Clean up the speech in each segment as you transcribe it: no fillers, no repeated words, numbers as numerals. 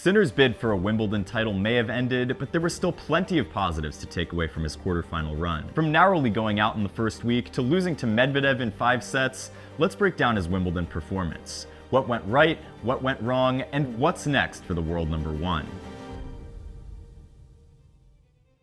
Sinner's bid for a Wimbledon title may have ended, but there were still plenty of positives to take away from his quarterfinal run. From narrowly going out in the first week to losing to Medvedev in 5 sets, let's break down his Wimbledon performance. What went right, what went wrong, and what's next for the world number 1.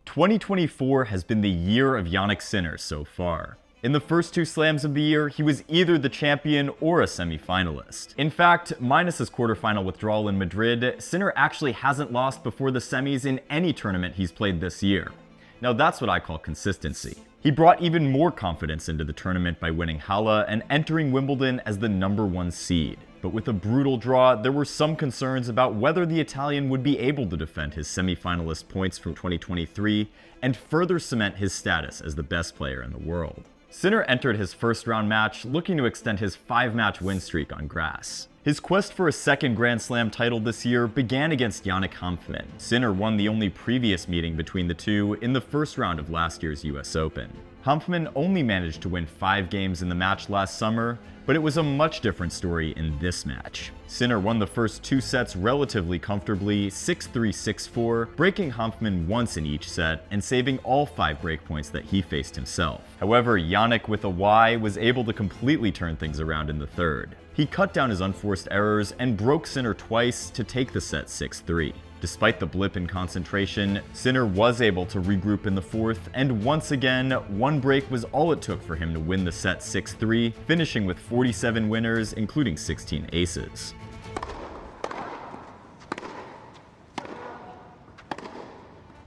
2024 has been the year of Jannik Sinner so far. In the first 2 slams of the year, he was either the champion or a semi-finalist. In fact, minus his quarterfinal withdrawal in Madrid, Sinner actually hasn't lost before the semis in any tournament he's played this year. Now that's what I call consistency. He brought even more confidence into the tournament by winning Halle and entering Wimbledon as the number 1 seed. But with a brutal draw, there were some concerns about whether the Italian would be able to defend his semi-finalist points from 2023 and further cement his status as the best player in the world. Sinner entered his first round match looking to extend his 5-match win streak on grass. His quest for a second Grand Slam title this year began against Yannick Hanfmann. Sinner won the only previous meeting between the two in the first round of last year's US Open. Hanfmann only managed to win 5 games in the match last summer, but it was a much different story in this match. Sinner won the first 2 sets relatively comfortably, 6-3, 6-4, breaking Hanfmann once in each set and saving all 5 breakpoints that he faced himself. However, Jannik with a Y was able to completely turn things around in the third. He cut down his unforced errors and broke Sinner twice to take the set 6-3. Despite the blip in concentration, Sinner was able to regroup in the fourth, and once again, 1 break was all it took for him to win the set 6-3, finishing with 47 winners, including 16 aces.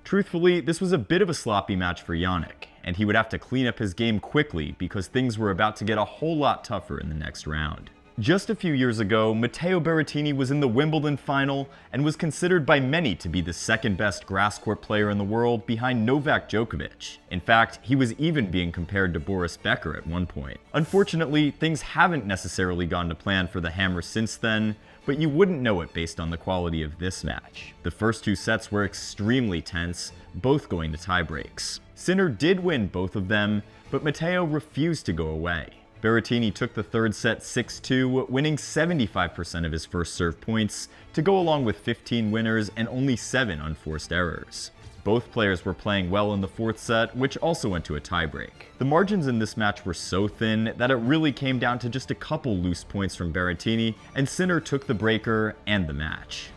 Truthfully, this was a bit of a sloppy match for Jannik, and he would have to clean up his game quickly because things were about to get a whole lot tougher in the next round. Just a few years ago, Matteo Berrettini was in the Wimbledon final and was considered by many to be the second best grass court player in the world behind Novak Djokovic. In fact, he was even being compared to Boris Becker at one point. Unfortunately, things haven't necessarily gone to plan for the Hammer since then, but you wouldn't know it based on the quality of this match. The first 2 sets were extremely tense, both going to tiebreaks. Sinner did win both of them, but Matteo refused to go away. Berrettini took the third set 6-2, winning 75% of his first serve points, to go along with 15 winners and only 7 unforced errors. Both players were playing well in the fourth set, which also went to a tiebreak. The margins in this match were so thin that it really came down to just a couple loose points from Berrettini, and Sinner took the breaker and the match.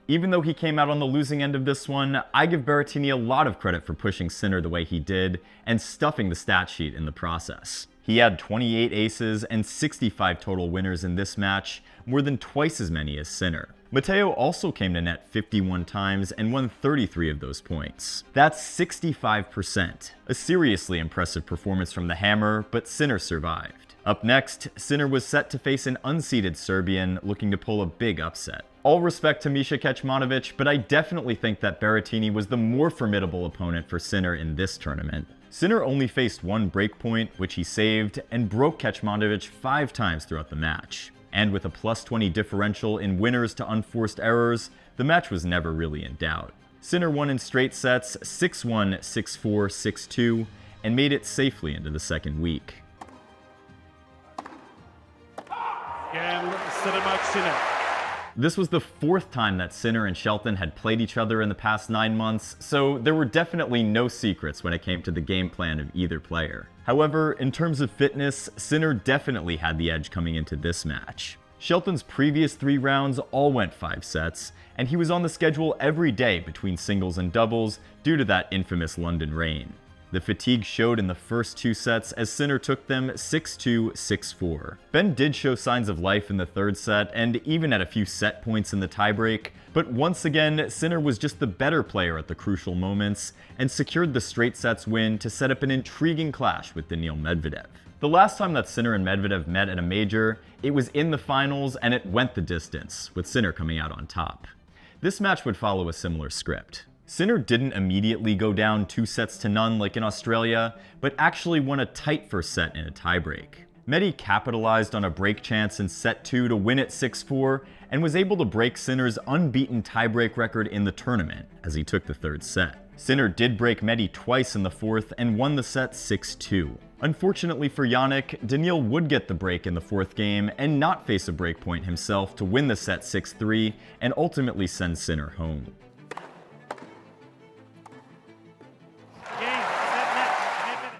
Even though he came out on the losing end of this one, I give Berrettini a lot of credit for pushing Sinner the way he did and stuffing the stat sheet in the process. He had 28 aces and 65 total winners in this match, more than twice as many as Sinner. Matteo also came to net 51 times and won 33 of those points. That's 65%. A seriously impressive performance from the Hammer, but Sinner survived. Up next, Sinner was set to face an unseeded Serbian looking to pull a big upset. All respect to Misha Kecmanovic, but I definitely think that Berrettini was the more formidable opponent for Sinner in this tournament. Sinner only faced 1 breakpoint, which he saved, and broke Kecmanovic 5 times throughout the match. And with a +20 differential in winners to unforced errors, the match was never really in doubt. Sinner won in straight sets 6-1, 6-4, 6-2, and made it safely into the second week. Sinner. This was the 4th time that Sinner and Shelton had played each other in the past 9 months, so there were definitely no secrets when it came to the game plan of either player. However, in terms of fitness, Sinner definitely had the edge coming into this match. Shelton's previous 3 rounds all went 5 sets, and he was on the schedule every day between singles and doubles due to that infamous London rain. The fatigue showed in the first 2 sets as Sinner took them 6-2, 6-4. Ben did show signs of life in the third set and even at a few set points in the tiebreak, but once again, Sinner was just the better player at the crucial moments and secured the straight sets win to set up an intriguing clash with Daniil Medvedev. The last time that Sinner and Medvedev met at a major, it was in the finals and it went the distance, with Sinner coming out on top. This match would follow a similar script. Sinner didn't immediately go down 2-0 like in Australia, but actually won a tight first set in a tiebreak. Medi capitalized on a break chance in set 2 to win it 6-4, and was able to break Sinner's unbeaten tiebreak record in the tournament as he took the third set. Sinner did break Medi twice in the fourth and won the set 6-2. Unfortunately for Jannik, Daniil would get the break in the fourth game and not face a breakpoint himself to win the set 6-3 and ultimately send Sinner home.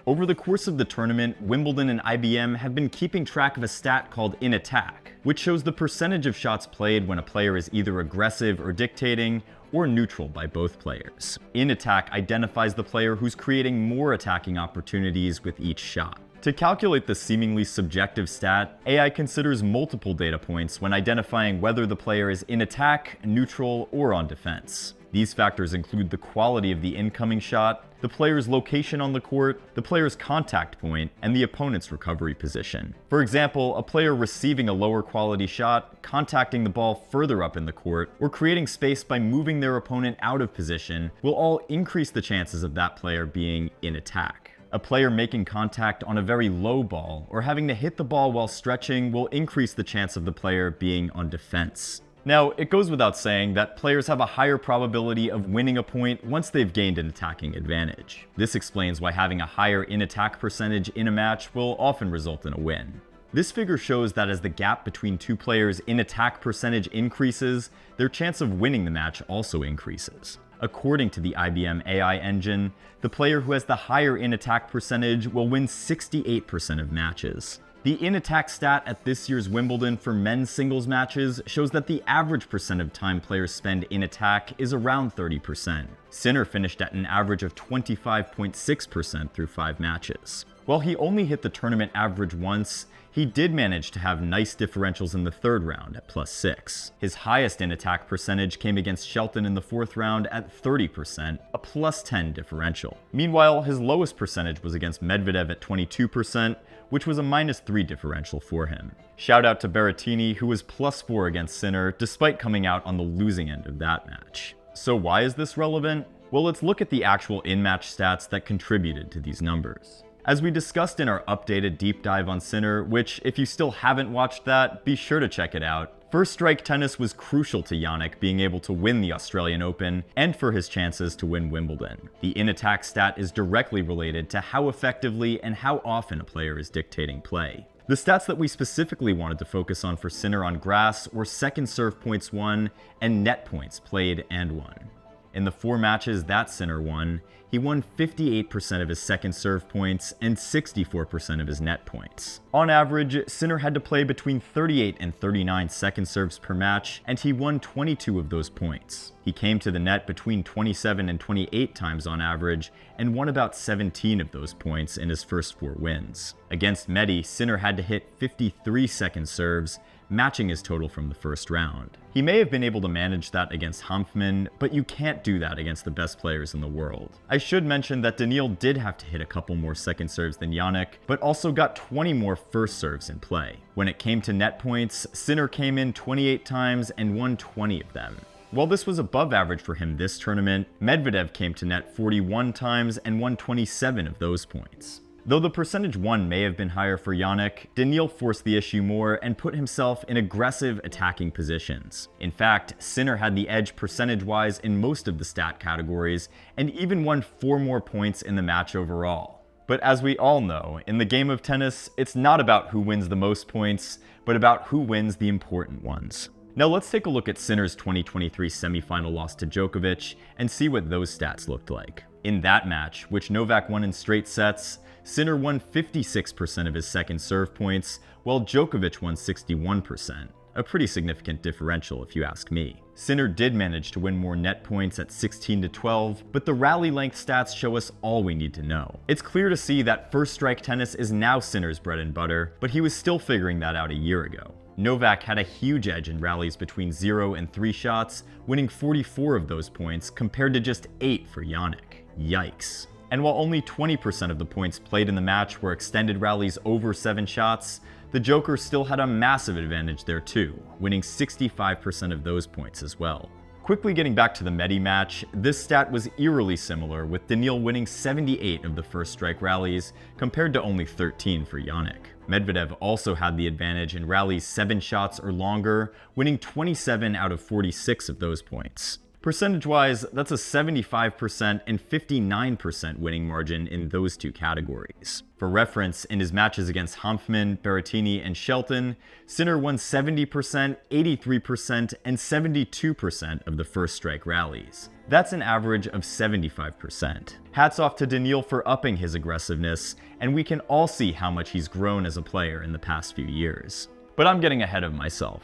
Over the course of the tournament, Wimbledon and IBM have been keeping track of a stat called in attack, which shows the percentage of shots played when a player is either aggressive or dictating, or neutral by both players. In attack identifies the player who's creating more attacking opportunities with each shot. To calculate the seemingly subjective stat, AI considers multiple data points when identifying whether the player is in attack, neutral, or on defense. These factors include the quality of the incoming shot, the player's location on the court, the player's contact point, and the opponent's recovery position. For example, a player receiving a lower quality shot, contacting the ball further up in the court, or creating space by moving their opponent out of position will all increase the chances of that player being in attack. A player making contact on a very low ball or having to hit the ball while stretching will increase the chance of the player being on defense. Now, it goes without saying that players have a higher probability of winning a point once they've gained an attacking advantage. This explains why having a higher in-attack percentage in a match will often result in a win. This figure shows that as the gap between two players' in-attack percentage increases, their chance of winning the match also increases. According to the IBM AI engine, the player who has the higher in-attack percentage will win 68% of matches. The in-attack stat at this year's Wimbledon for men's singles matches shows that the average percent of time players spend in attack is around 30%. Sinner finished at an average of 25.6% through 5 matches. While he only hit the tournament average once, he did manage to have nice differentials in the third round at +6. His highest in-attack percentage came against Shelton in the fourth round at 30%, a +10 differential. Meanwhile, his lowest percentage was against Medvedev at 22%, which was a -3 differential for him. Shout out to Berrettini, who was +4 against Sinner, despite coming out on the losing end of that match. So why is this relevant? Well, let's look at the actual in-match stats that contributed to these numbers. As we discussed in our updated deep dive on Sinner, which if you still haven't watched that, be sure to check it out, first strike tennis was crucial to Jannik being able to win the Australian Open and for his chances to win Wimbledon. The in-attack stat is directly related to how effectively and how often a player is dictating play. The stats that we specifically wanted to focus on for Sinner on grass were second serve points won and net points played and won. In the 4 matches that Sinner won, he won 58% of his second serve points and 64% of his net points. On average, Sinner had to play between 38 and 39 second serves per match, and he won 22 of those points. He came to the net between 27 and 28 times on average, and won about 17 of those points in his first 4 wins. Against Medi, Sinner had to hit 53 second serves, matching his total from the first round. He may have been able to manage that against Hanfmann, but you can't do that against the best players in the world. I should mention that Daniil did have to hit a couple more second serves than Jannik, but also got 20 more first serves in play. When it came to net points, Sinner came in 28 times and won 20 of them. While this was above average for him this tournament, Medvedev came to net 41 times and won 27 of those points. Though the percentage won may have been higher for Jannik, Daniil forced the issue more and put himself in aggressive attacking positions. In fact, Sinner had the edge percentage-wise in most of the stat categories, and even won 4 more points in the match overall. But as we all know, in the game of tennis, it's not about who wins the most points, but about who wins the important ones. Now let's take a look at Sinner's 2023 semifinal loss to Djokovic and see what those stats looked like. In that match, which Novak won in straight sets, Sinner won 56% of his second serve points, while Djokovic won 61%. A pretty significant differential if you ask me. Sinner did manage to win more net points at 16-12, but the rally length stats show us all we need to know. It's clear to see that first strike tennis is now Sinner's bread and butter, but he was still figuring that out a year ago. Novak had a huge edge in rallies between 0 and 3 shots, winning 44 of those points compared to just 8 for Jannik. Yikes. And while only 20% of the points played in the match were extended rallies over 7 shots, the Joker still had a massive advantage there too, winning 65% of those points as well. Quickly getting back to the Medi match, this stat was eerily similar, with Daniil winning 78 of the first strike rallies compared to only 13 for Jannik. Medvedev also had the advantage in rallies 7 shots or longer, winning 27 out of 46 of those points. Percentage-wise, that's a 75% and 59% winning margin in those two categories. For reference, in his matches against Hanfmann, Berrettini, and Shelton, Sinner won 70%, 83%, and 72% of the first strike rallies. That's an average of 75%. Hats off to Daniil for upping his aggressiveness, and we can all see how much he's grown as a player in the past few years. But I'm getting ahead of myself.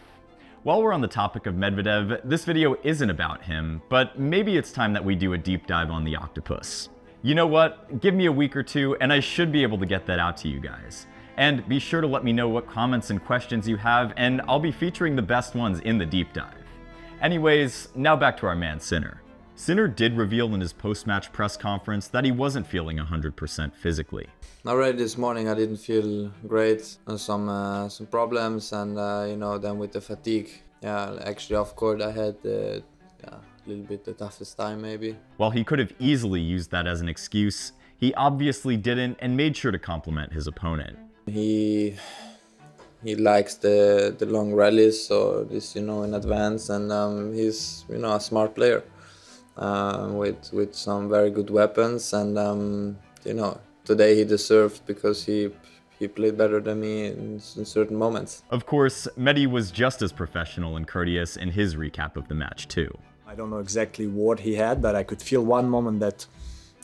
While we're on the topic of Medvedev, this video isn't about him, but maybe it's time that we do a deep dive on the octopus. You know what? Give me a week or two and I should be able to get that out to you guys. And be sure to let me know what comments and questions you have, and I'll be featuring the best ones in the deep dive. Anyways, now back to our man Sinner. Sinner did reveal in his post-match press conference that he wasn't feeling 100% physically. Already this morning I didn't feel great, some problems, and then with the fatigue, actually off court I had a little bit the toughest time maybe. While he could have easily used that as an excuse, he obviously didn't and made sure to compliment his opponent. He likes the long rallies, so this in advance, and he's a smart player with some very good weapons, and today he deserved because he played better than me in certain moments. Of course, Medi was just as professional and courteous in his recap of the match too. I don't know exactly what he had, but I could feel one moment that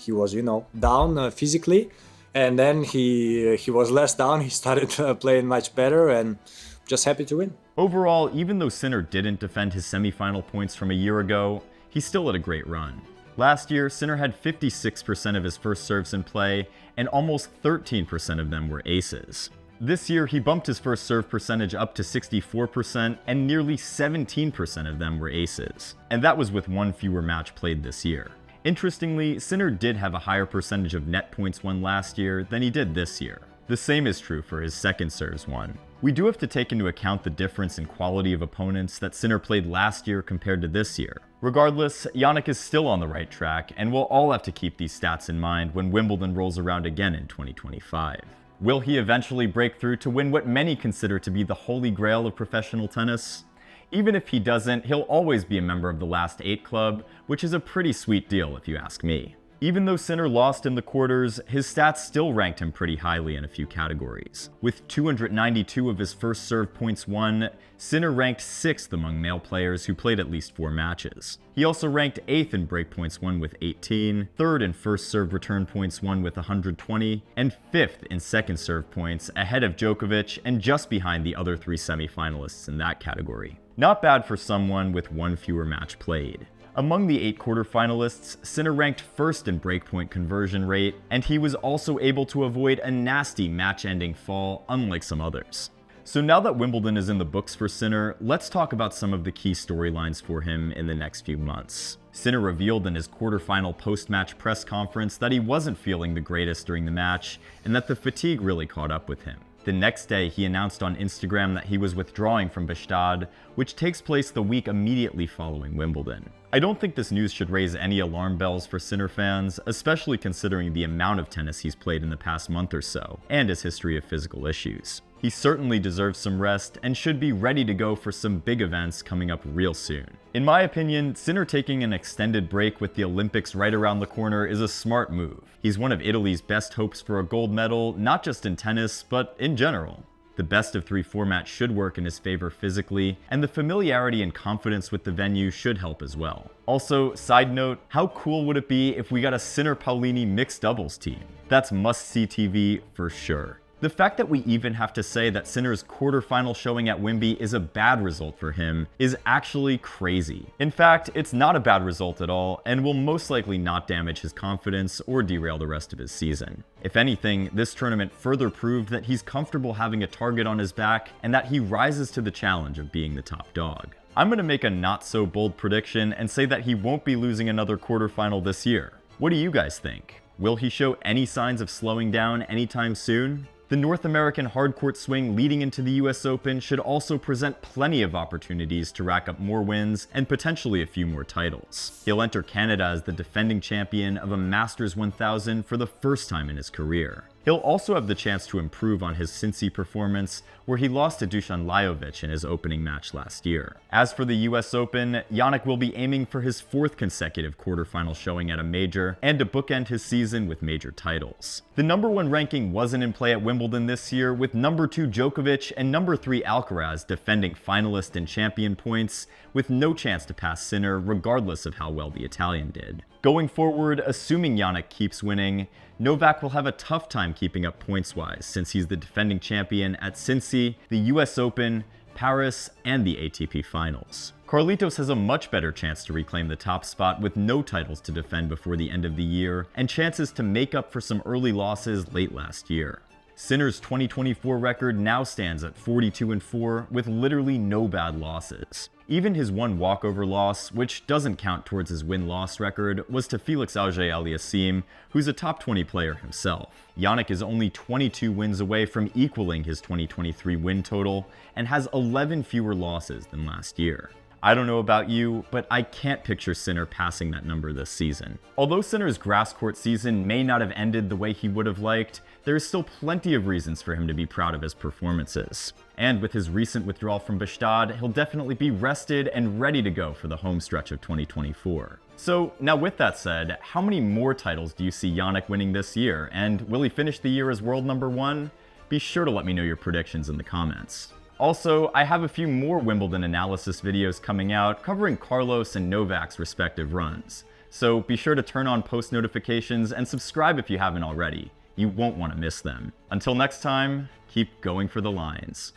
he was, down physically, and then he was less down. He started playing much better, and just happy to win. Overall, even though Sinner didn't defend his semifinal points from a year ago, he still had a great run. Last year, Sinner had 56% of his first serves in play, and almost 13% of them were aces. This year, he bumped his first serve percentage up to 64%, and nearly 17% of them were aces. And that was with one fewer match played this year. Interestingly, Sinner did have a higher percentage of net points won last year than he did this year. The same is true for his second serves won. We do have to take into account the difference in quality of opponents that Sinner played last year compared to this year. Regardless, Jannik is still on the right track, and we'll all have to keep these stats in mind when Wimbledon rolls around again in 2025. Will he eventually break through to win what many consider to be the holy grail of professional tennis? Even if he doesn't, he'll always be a member of the last 8 club, which is a pretty sweet deal if you ask me. Even though Sinner lost in the quarters, his stats still ranked him pretty highly in a few categories. With 292 of his first serve points won, Sinner ranked 6th among male players who played at least 4 matches. He also ranked 8th in break points won with 18, 3rd in first serve return points won with 120, and 5th in second serve points, ahead of Djokovic and just behind the other 3 semifinalists in that category. Not bad for someone with one fewer match played. Among the 8 quarterfinalists, Sinner ranked 1st in breakpoint conversion rate, and he was also able to avoid a nasty match-ending fall, unlike some others. So now that Wimbledon is in the books for Sinner, let's talk about some of the key storylines for him in the next few months. Sinner revealed in his quarterfinal post-match press conference that he wasn't feeling the greatest during the match, and that the fatigue really caught up with him. The next day, he announced on Instagram that he was withdrawing from Gstaad, which takes place the week immediately following Wimbledon. I don't think this news should raise any alarm bells for Sinner fans, especially considering the amount of tennis he's played in the past month or so, and his history of physical issues. He certainly deserves some rest and should be ready to go for some big events coming up real soon. In my opinion, Sinner taking an extended break with the Olympics right around the corner is a smart move. He's one of Italy's best hopes for a gold medal, not just in tennis, but in general. The best of 3 format should work in his favor physically, and the familiarity and confidence with the venue should help as well. Also, side note, how cool would it be if we got a Sinner-Paolini mixed doubles team? That's must-see TV for sure. The fact that we even have to say that Sinner's quarterfinal showing at Wimby is a bad result for him is actually crazy. In fact, it's not a bad result at all, and will most likely not damage his confidence or derail the rest of his season. If anything, this tournament further proved that he's comfortable having a target on his back, and that he rises to the challenge of being the top dog. I'm going to make a not so bold prediction and say that he won't be losing another quarterfinal this year. What do you guys think? Will he show any signs of slowing down anytime soon? The North American hardcourt swing leading into the US Open should also present plenty of opportunities to rack up more wins and potentially a few more titles. He'll enter Canada as the defending champion of a Masters 1000 for the first time in his career. He'll also have the chance to improve on his Cincy performance, where he lost to Dusan Lajovic in his opening match last year. As for the US Open, Jannik will be aiming for his 4th consecutive quarterfinal showing at a major, and to bookend his season with major titles. The #1 ranking wasn't in play at Wimbledon this year, with #2 Djokovic and #3 Alcaraz defending finalist and champion points, with no chance to pass Sinner regardless of how well the Italian did. Going forward, assuming Jannik keeps winning, Novak will have a tough time keeping up points-wise since he's the defending champion at Cincy, the US Open, Paris, and the ATP Finals. Carlitos has a much better chance to reclaim the top spot with no titles to defend before the end of the year, and chances to make up for some early losses late last year. Sinner's 2024 record now stands at 42-4 with literally no bad losses. Even his one walkover loss, which doesn't count towards his win-loss record, was to Felix Auger-Aliassime, who's a top 20 player himself. Jannik is only 22 wins away from equaling his 2023 win total and has 11 fewer losses than last year. I don't know about you, but I can't picture Sinner passing that number this season. Although Sinner's grass court season may not have ended the way he would have liked, there is still plenty of reasons for him to be proud of his performances. And with his recent withdrawal from Bastad, he'll definitely be rested and ready to go for the home stretch of 2024. So now with that said, how many more titles do you see Jannik winning this year, and will he finish the year as world #1? Be sure to let me know your predictions in the comments. Also, I have a few more Wimbledon analysis videos coming out covering Carlos and Novak's respective runs, so be sure to turn on post notifications and subscribe if you haven't already. You won't want to miss them. Until next time, keep going for the Lions.